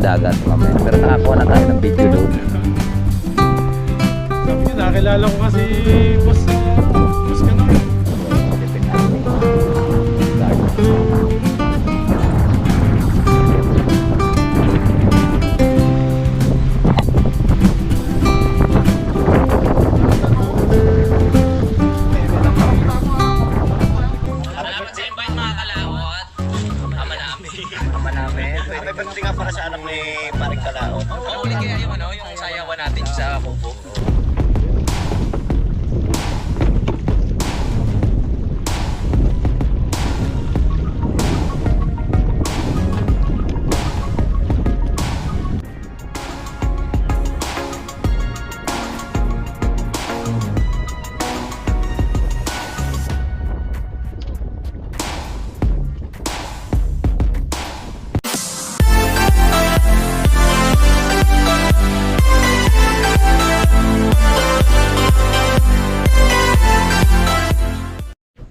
dagat mamaya. Pero nakakuha na tayo ng video doon. Sabi niyo, nakilala ko kasi boss ka na. Silipin natin yung garden. Salamat sa invite mga kalawot. Ama namin. Ama namin. May birthday nga para sa anak ni Paring Kalaot. Mahuli kaya yung ano, yung sayawan natin sa kubo.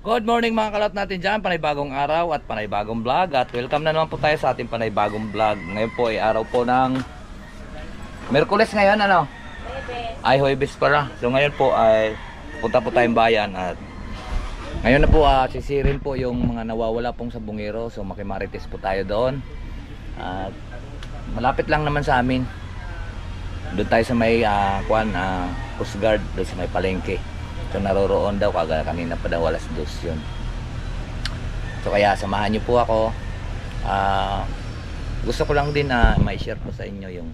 Good morning mga kalot natin dyan, panay-bagong araw at panay-bagong vlog. At welcome na naman po tayo sa ating panay-bagong vlog. Ngayon po ay araw po ng Miyerkules ngayon, ano? Ay, Huwebes para. So ngayon po ay punta po tayong bayan. At ngayon na po sisirin po yung mga nawawala pong sa Bungero. So makimarites po tayo doon. At malapit lang naman sa amin. Doon tayo sa may Coast Guard, doon sa may palengke. So naroroon daw, kanina pa daw alas 2 yun. So kaya samahan niyo po ako. Gusto ko lang din may share po sa inyo yung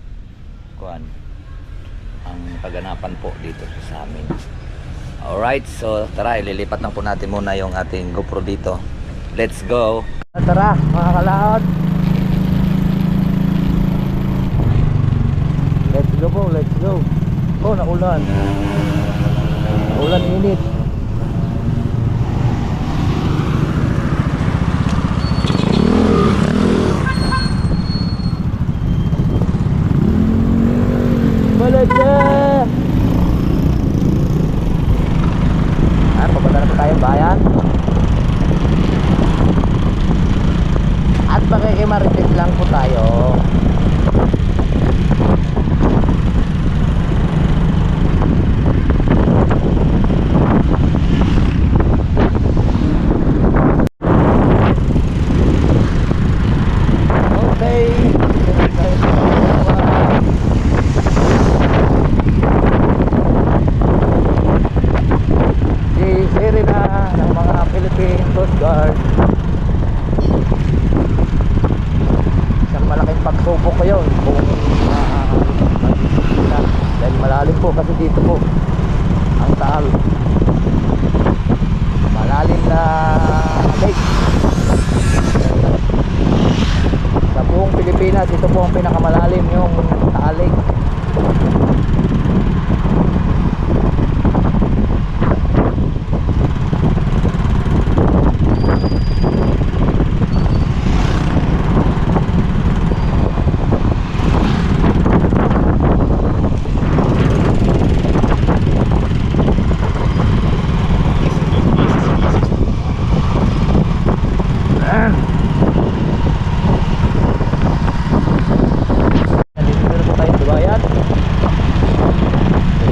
ang kaganapan po dito sa amin. Alright, so tara, ililipat lang po natin muna yung ating GoPro dito. Let's go! Tara mga kalaot! Let's go po, let's go! Oh, naulan! Ulan init. Balaga. Papunta na po tayong bayan. At makikimarites lang po tayo. Coast Guard. Isang malaking pagsubok ko yun kung dahil malalim po kasi dito po ang Taal, malalim na lake sa buong Pilipinas. Ito po ang pinakamalalim, yung Taal Lake.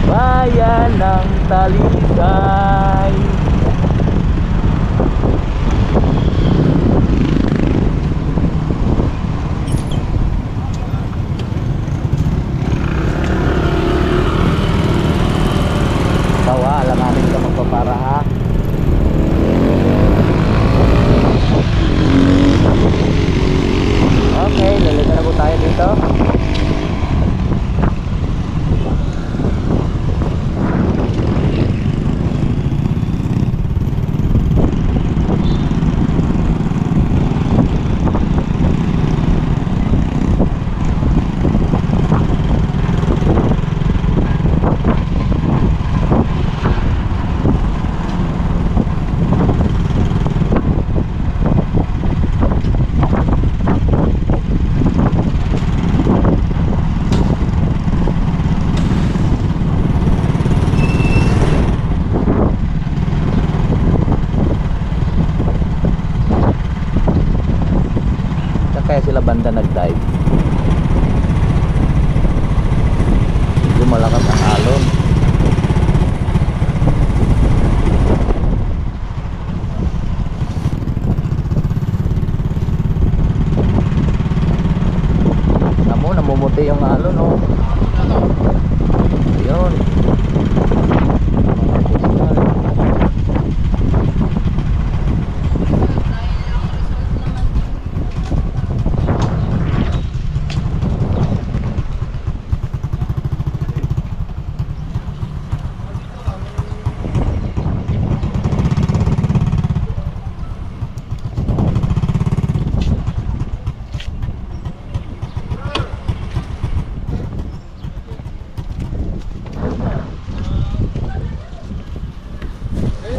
Bayan ng Talisay. Tawa, alam namin ka magpapara ha. Okay, lalagyan na po tayo dito. Kaya sila banda nag-dive.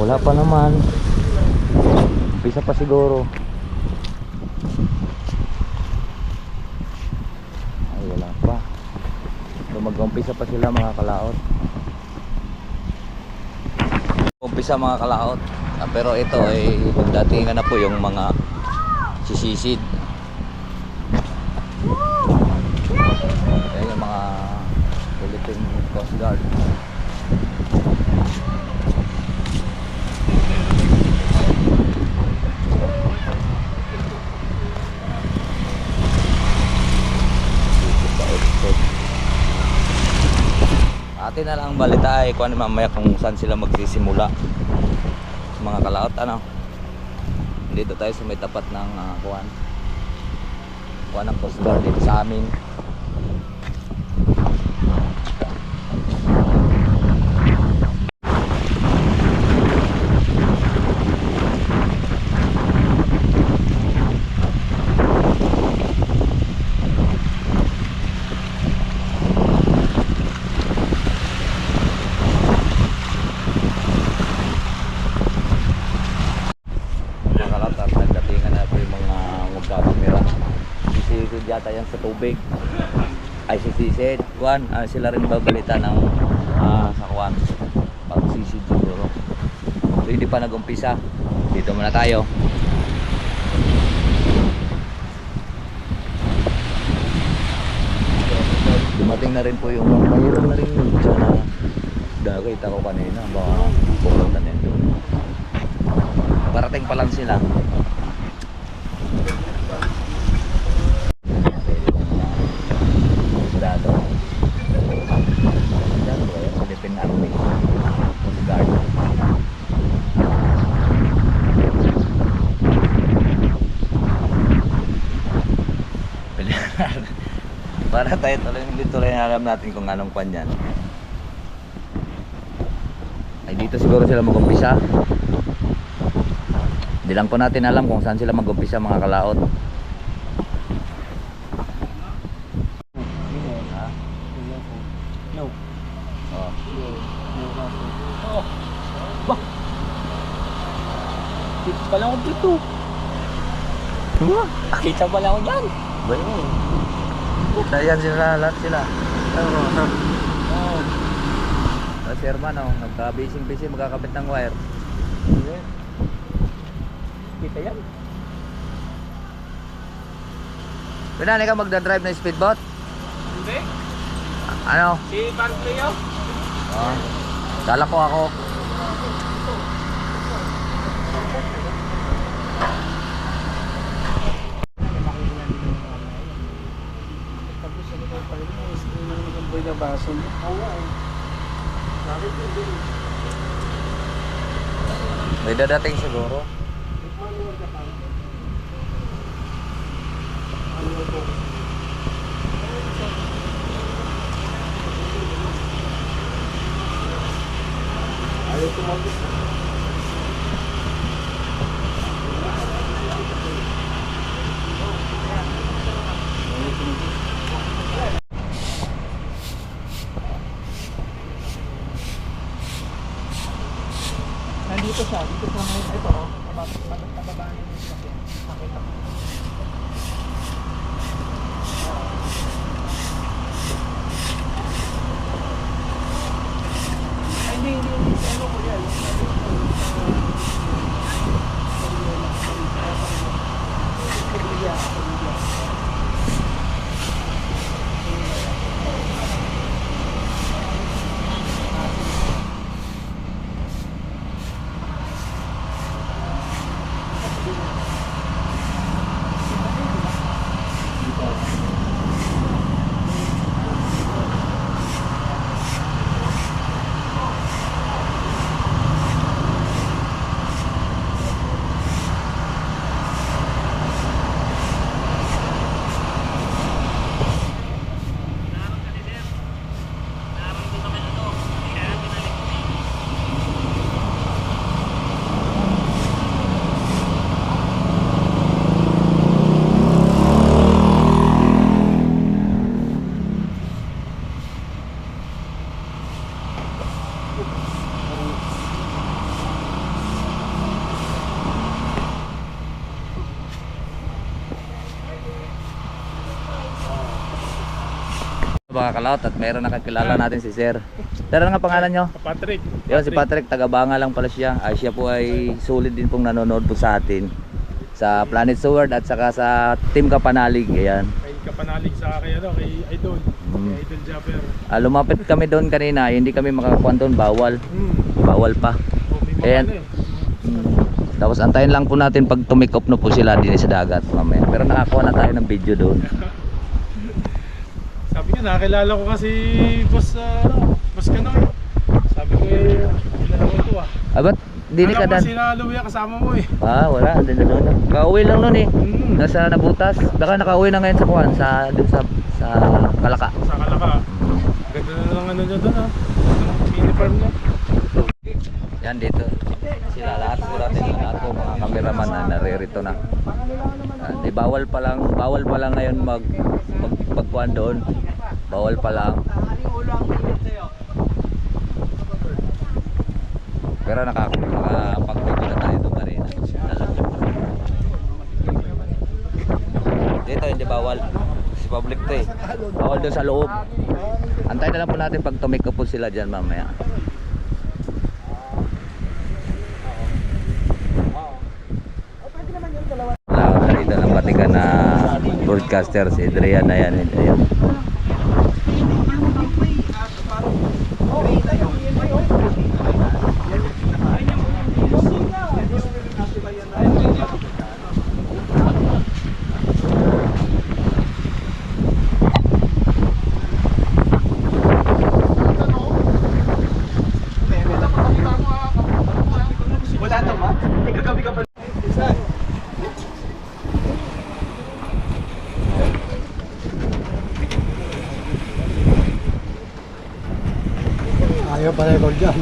Wala pa naman. Umpisa pa siguro. Ay, wala pa. So, mag-umpisa pa sila mga kalaot. Umpisa mga kalaot. Pero ito ay datingan na po yung mga sisisid. Ayan yung mga Philippine Coast Guard. Atin na lang balita ay kung ano mamaya kung saan sila magsisimula mga kalaot. Ano, dito tayo sa may tapat ng kuwan ng Coast Guard dito sa amin. Yata yan sa tubig ay sisisid kuan, sila rin babalita ng sa kuan pagsisid siguro. So hindi pa nag-umpisa, dito muna tayo. Dumating na rin po yung mayroon na rin yun sa dagay ako kanina, baka pupunta na yun. Parating pa lang sila. Philippine Army Coast Guard. Para tayo tuloy na alam natin kung anong kwan yan. Ay dito siguro sila mag-umpisa. Hindi lang po natin alam kung saan sila mag-umpisa mga kalaot. Kita pa lang ako dito. Kita pa lang ako dyan. Ba yun? Yan sila, lahat sila. Si Herman, nagka-bising-bising magkakapit ng wire. Kita yan. Pinanay ka magdadrive na speedboat? Hindi. Ano? Si Barclay. Dala ko ako. May dadating siguro. Nandito siya, dito sa ngayon. Ito, pababa niyo yung sakyan. Nakita ko. Hindi. Ano ko yan? mga kalot at mayroon nakakilala natin si Sir. Sir, ano nga pangalan nyo? Patrick. Yun, si Patrick, taga-Banga lang pala siya. Siya po ay sulit din pong nanonood po sa atin sa Planet Sword at saka sa Team Kapanalig. Ayan. Kay kapanalig sa kay Idol. Kay Idol Japper. Lumapit kami doon kanina, hindi kami makakakuha doon, bawal. Bawal pa. Oh, may mga Ayan. ano eh. Tapos antayin lang po natin pag tumikop na po sila din sa dagat mamaya. Pero nakakuha na tayo ng video doon. Sabi ko, nakakilala ko kasi Boss Kanoy. Sabi ko kilala ko ito ah. Ba't di ka dan? Si Luya kasama mo eh. Wala, hindi na doon. Kauwi lang noon eh. Mm. Nasa Nabutas. Baka nakauwi na ngayon sa Kuan, sa Kalaka. Sa Kalaka. Ganda na lang ano dyan doon ah. Mini farm niya. Yan dito. Sila lahat lahat po mga cameraman na naririto na. Di bawal pa lang ngayon magkuan doon. Bawal pa lang. Pero nakapag-video na tayo doon kanina. Dito hindi bawal. Si public to eh. Bawal doon sa loob. Antayin na lang po natin pag tumikop po sila dyan mamaya. Dito ng Batikan na broadcaster si Adrian na yan. Ayan. Ayaw pa record dyan.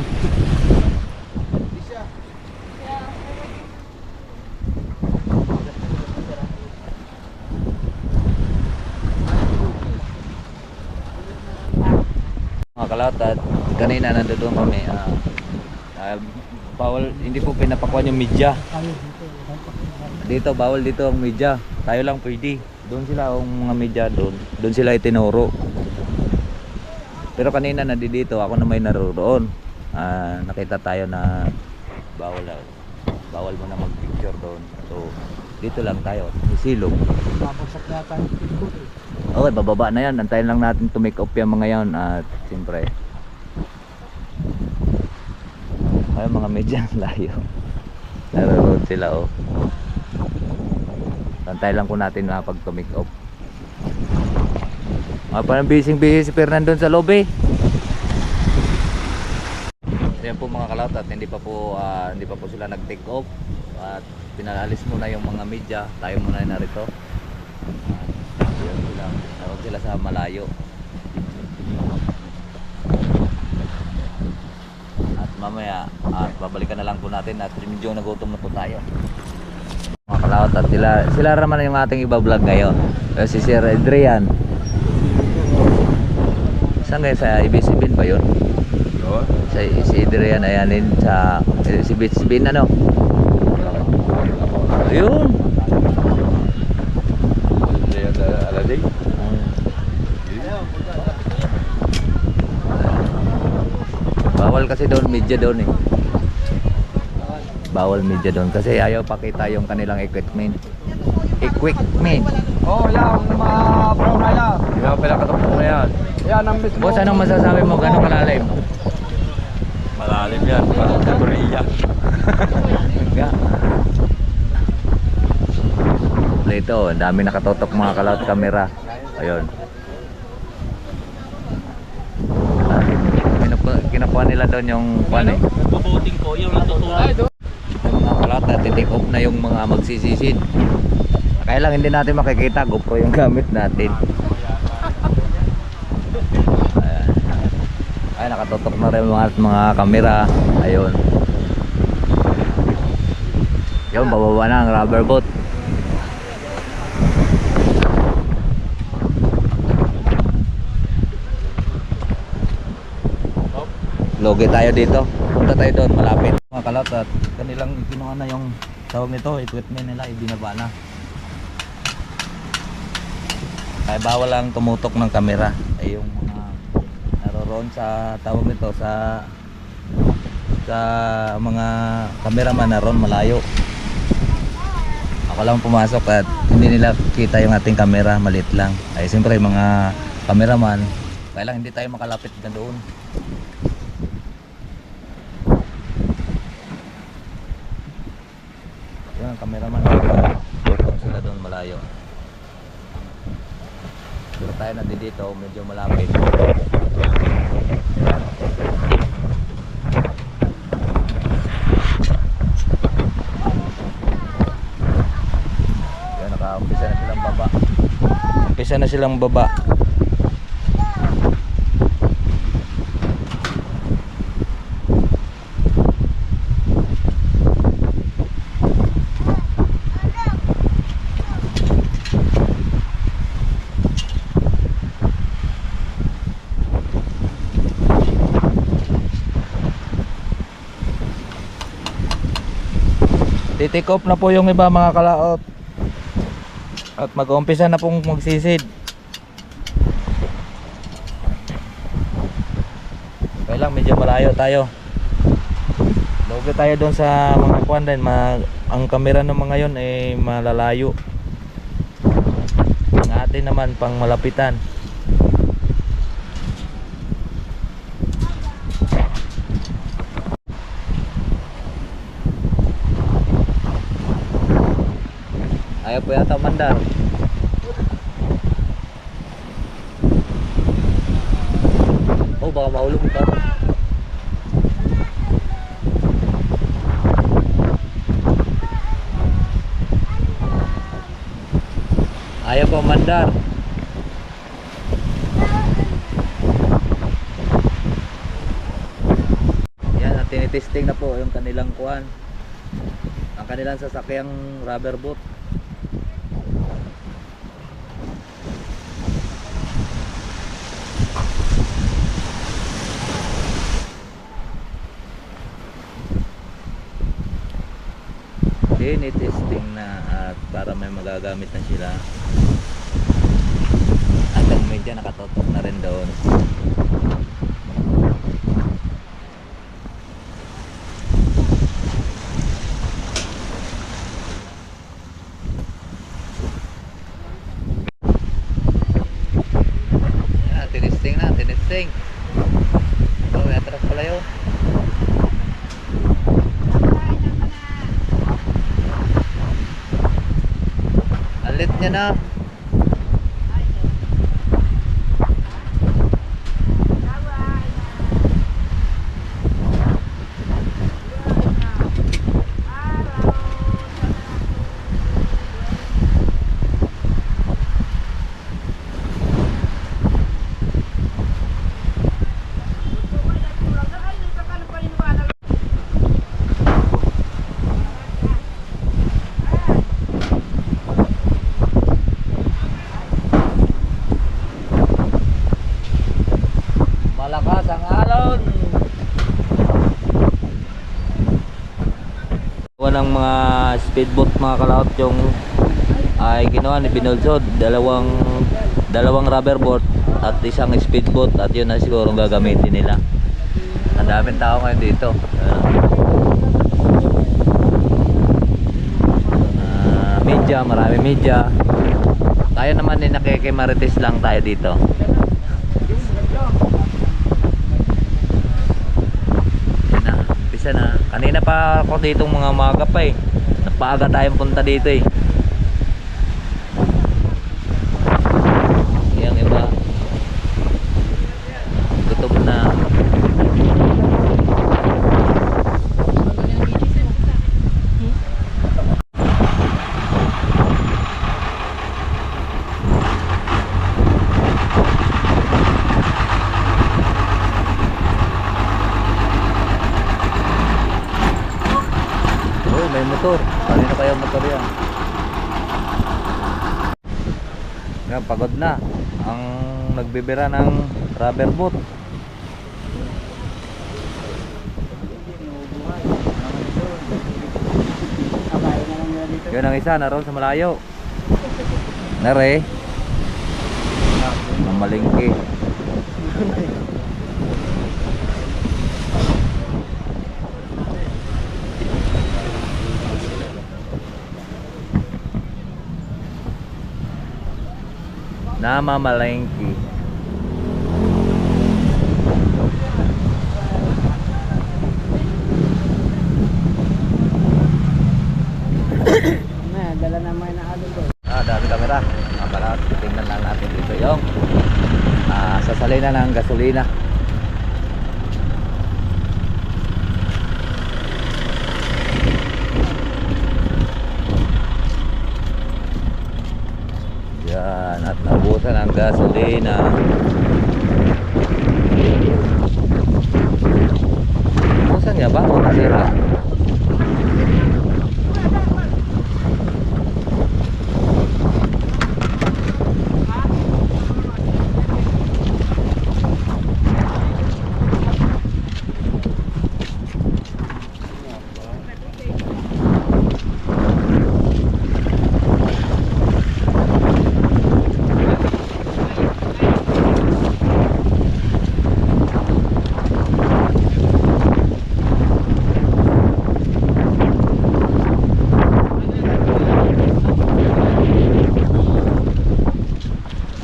Mga kalawat at kanina nandoon kami bawal, hindi po pinapakuan yung media dito, bawal dito ang media, tayo lang pwede doon sila ang mga media doon sila itinuro. Pero kanina nandito ako na may naroon, nakita tayo na bawal mo na mag-picture doon, so dito lang tayo silog. Babagsak yata yung Facebook eh. Okay, bababa na yan. Antayin lang natin to make up yung mga yan. At siyempre ay mga medyang layo. Naroon sila oh. Antayin lang po natin na pag to make up. Parang busy si Fernando sa lobby. Yan po mga kalawat at hindi pa po sila nag-take off. At pinaalis muna yung mga media. Tayo muna na narito. Tawag sila sa malayo. At mamaya babalikan na lang po natin at medyo nagutom na po tayo. Mga kalawat at sila raman yung ating iba-vlog ngayon. Si Sir Adrian. Saan kayo sa Ibisibin ba yun? Si Adrian ayanin sa si Ibisibin ano? Ayun. Aladay. Bawal kasi doon media doon eh. Bawal media doon kasi ayaw pakita yung kanilang equipment. Oh, yan, mga brown na yan. Hindi na pala katapos na yan. Yan ang mismo. Boss, anong masasabi mo? Gano'ng kalalim? Malalim yan. Parang sa Korea. Nga. Ito, ang dami nakatotok mga kalawat camera. Ayun. Kinakuha nila doon yung kwan eh. Puputing ko, yung natutulog. Yung mga kalawat, titik off na yung mga magsisisid. Kaya lang hindi natin makikita, GoPro yung gamit natin. Ayan. Ay, nakatotok na rin mga camera. Ayun. Yun, bababa na ang rubber boat. Logi tayo dito. Punta tayo doon, malapit. Mga kalawat at kanilang kinuha na yung tawag nito, equipment nila, ibinaba na. Kaya bawal lang tumutok ng camera. Ay yung mga roon sa tawag nito sa mga cameraman na roon malayo. Ako lang pumasok at hindi nila kita yung ating camera, maliit lang. Ay siyempre mga cameraman, kaya lang hindi tayo makalapit na doon. Yan ang cameraman. Sila doon malayo. Pero tayo nandito, medyo malapit. Yan, umpisa na silang baba. Umpisa na silang baba. Titik off na po yung iba mga kalaot. At mag-uumpisa na pong magsisid. Kaya lang medyo malayo tayo. Lugi tayo doon sa mga kuwan din. Ang kamera ng mga yon ay malalayo. Ang atin naman pang malapitan. Ayaw po yata mandar. Oh, baka maulog ito. Ayaw po mandar. Yan, tinitesting na po yung kanilang kuwan. Ang kanilang sasakyang rubber boat. Testing na at para may magagamit na sila. At ang medyo nakatotok na rin doon. Tinesting. Oh, may atras pala yun. Alit niya na. Malakas ang alon. Ng mga speedboat mga kalaot yung ay ginawa ni Binulsod, dalawang rubber boat at isang speedboat at yun na siguro gagamitin nila. Ang daming tao ngayon dito. Media, marami media. Tayo naman din nakikimarites lang tayo dito. Na. Kanina pa ako ditong mga umaga pa eh. Napaaga tayong punta dito eh. Yang iba gutom na. May motor. Kanina pa yung motor yan. Yan, pagod na ang nagbibira ng rubber boat. Yun ang isa, naroon sa malayo. Nare. Ang malingki. Namamalengke. Na, dala naman na ano doon. Dami kamera. Para tingnan lang natin dito yung sasalina ng gasolina. Yan, at nabutan ang gasolina. Busan niya ba o nasira?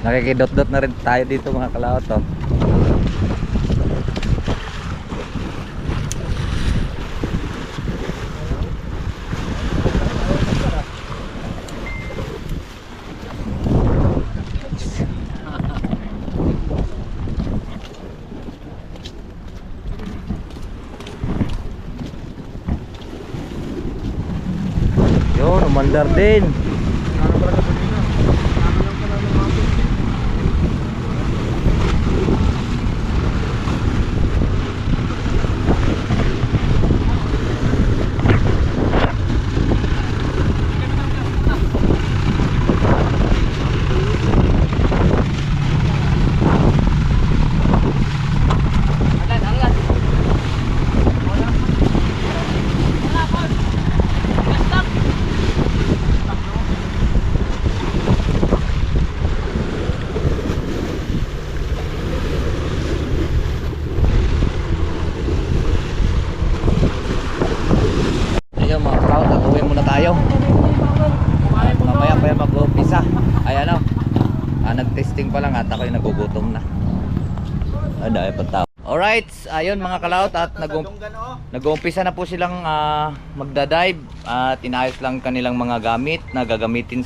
Nakikidot-dot na rin tayo dito mga kalawat oh. Yun, umandar din. Ano pala gasolina? Ano lang pala ng mga tubig. Ayun mga kalawat, uwi muna tayo. At mamaya pa yung mag-umpisa. Ay ano, nag-testing pa lang at ako'y nagugutom na. Dahil pa tao. Alright, ayun mga kalawat at nag-uumpisa na po silang magda-dive at inayos lang kanilang mga gamit na gagamitin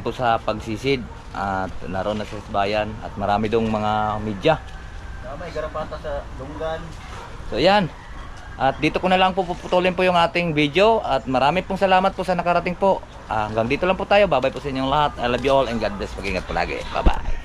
po sa pagsisid at naroon na sa bayan at marami dong mga media. May garapata sa Dunggan. So yan. At dito ko na lang po puputulin po yung ating video at marami pong salamat po sa nakarating po. Hanggang dito lang po tayo. Bye bye po sa inyong lahat. I love you all and God bless. Mag-ingat po lagi. Bye bye.